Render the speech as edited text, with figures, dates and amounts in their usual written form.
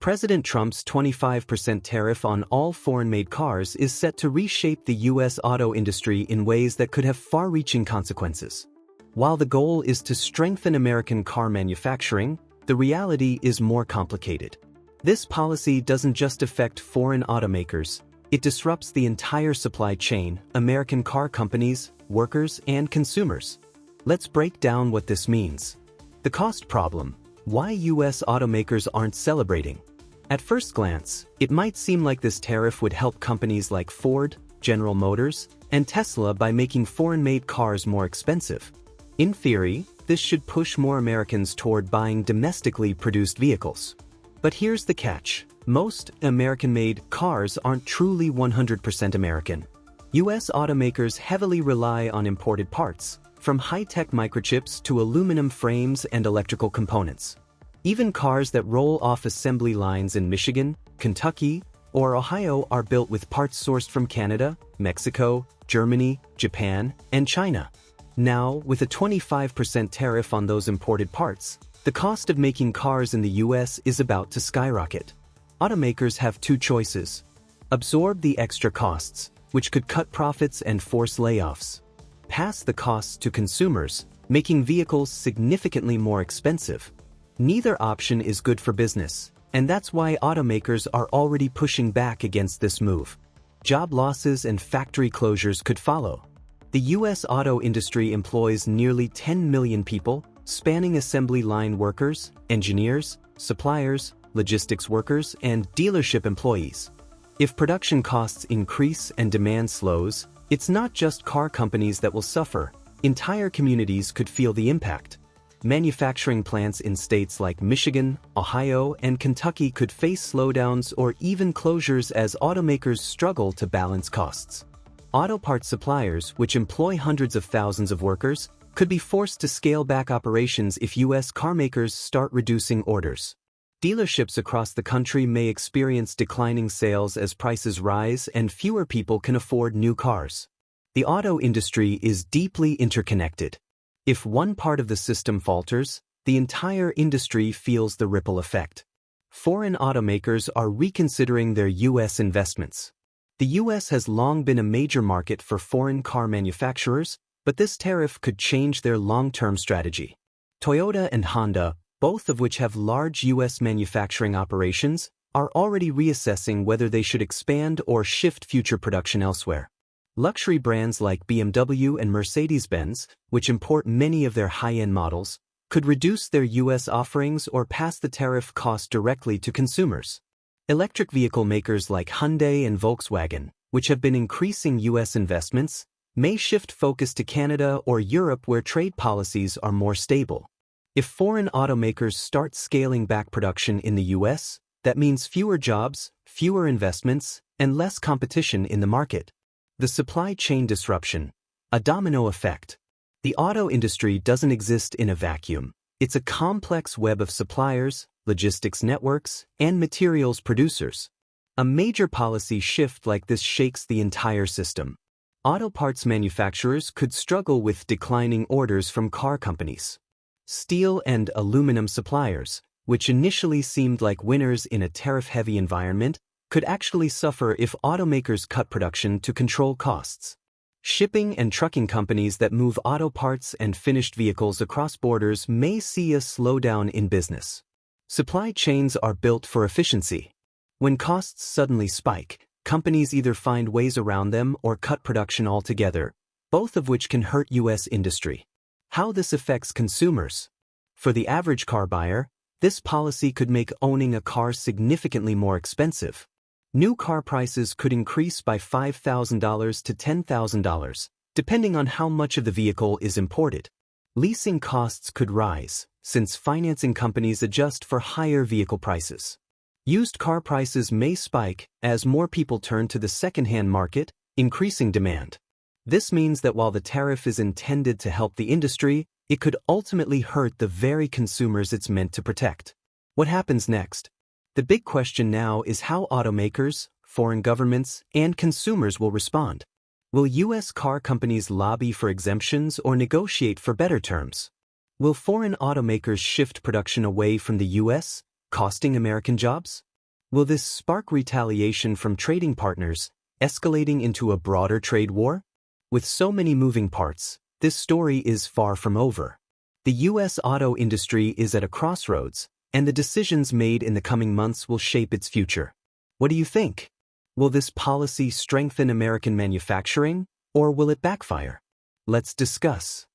President Trump's 25% tariff on all foreign-made cars is set to reshape the U.S. auto industry in ways that could have far-reaching consequences. While the goal is to strengthen American car manufacturing, the reality is more complicated. This policy doesn't just affect foreign automakers, it disrupts the entire supply chain, American car companies, workers, and consumers. Let's break down what this means. The cost problem. Why U.S. automakers aren't celebrating. At first glance, it might seem like this tariff would help companies like Ford, General Motors, and Tesla by making foreign-made cars more expensive. In theory, this should push more Americans toward buying domestically produced vehicles. But here's the catch. Most American-made cars aren't truly 100% American. U.S. automakers heavily rely on imported parts, from high-tech microchips to aluminum frames and electrical components. Even cars that roll off assembly lines in Michigan, Kentucky, or Ohio are built with parts sourced from Canada, Mexico, Germany, Japan, and China. Now, with a 25% tariff on those imported parts, the cost of making cars in the U.S. is about to skyrocket. Automakers have two choices. Absorb the extra costs, which could cut profits and force layoffs. Pass the costs to consumers, making vehicles significantly more expensive. Neither option is good for business, and that's why automakers are already pushing back against this move. Job losses and factory closures could follow. The U.S. auto industry employs nearly 10 million people, spanning assembly line workers, engineers, suppliers, logistics workers, and dealership employees. If production costs increase and demand slows, it's not just car companies that will suffer. Entire communities could feel the impact. Manufacturing plants in states like Michigan, Ohio, and Kentucky could face slowdowns or even closures as automakers struggle to balance costs. Auto parts suppliers, which employ hundreds of thousands of workers, could be forced to scale back operations if U.S. carmakers start reducing orders. Dealerships across the country may experience declining sales as prices rise and fewer people can afford new cars. The auto industry is deeply interconnected. If one part of the system falters, the entire industry feels the ripple effect. Foreign automakers are reconsidering their U.S. investments. The U.S. has long been a major market for foreign car manufacturers, but this tariff could change their long-term strategy. Toyota and Honda, both of which have large U.S. manufacturing operations, are already reassessing whether they should expand or shift future production elsewhere. Luxury brands like BMW and Mercedes-Benz, which import many of their high-end models, could reduce their U.S. offerings or pass the tariff cost directly to consumers. Electric vehicle makers like Hyundai and Volkswagen, which have been increasing U.S. investments, may shift focus to Canada or Europe where trade policies are more stable. If foreign automakers start scaling back production in the U.S., that means fewer jobs, fewer investments, and less competition in the market. The supply chain disruption, a domino effect. The auto industry doesn't exist in a vacuum. It's a complex web of suppliers, logistics networks, and materials producers. A major policy shift like this shakes the entire system. Auto parts manufacturers could struggle with declining orders from car companies. Steel and aluminum suppliers, which initially seemed like winners in a tariff-heavy environment, could actually suffer if automakers cut production to control costs. Shipping and trucking companies that move auto parts and finished vehicles across borders may see a slowdown in business. Supply chains are built for efficiency. When costs suddenly spike, companies either find ways around them or cut production altogether, both of which can hurt U.S. industry. How this affects consumers. For the average car buyer, this policy could make owning a car significantly more expensive. New car prices could increase by $5,000 to $10,000, depending on how much of the vehicle is imported. Leasing costs could rise, since financing companies adjust for higher vehicle prices. Used car prices may spike as more people turn to the second-hand market, increasing demand. This means that while the tariff is intended to help the industry, it could ultimately hurt the very consumers it's meant to protect. What happens next? The big question now is how automakers, foreign governments, and consumers will respond. Will U.S. car companies lobby for exemptions or negotiate for better terms? Will foreign automakers shift production away from the U.S., costing American jobs? Will this spark retaliation from trading partners, escalating into a broader trade war? With so many moving parts, this story is far from over. The U.S. auto industry is at a crossroads, and the decisions made in the coming months will shape its future. What do you think? Will this policy strengthen American manufacturing, or will it backfire? Let's discuss.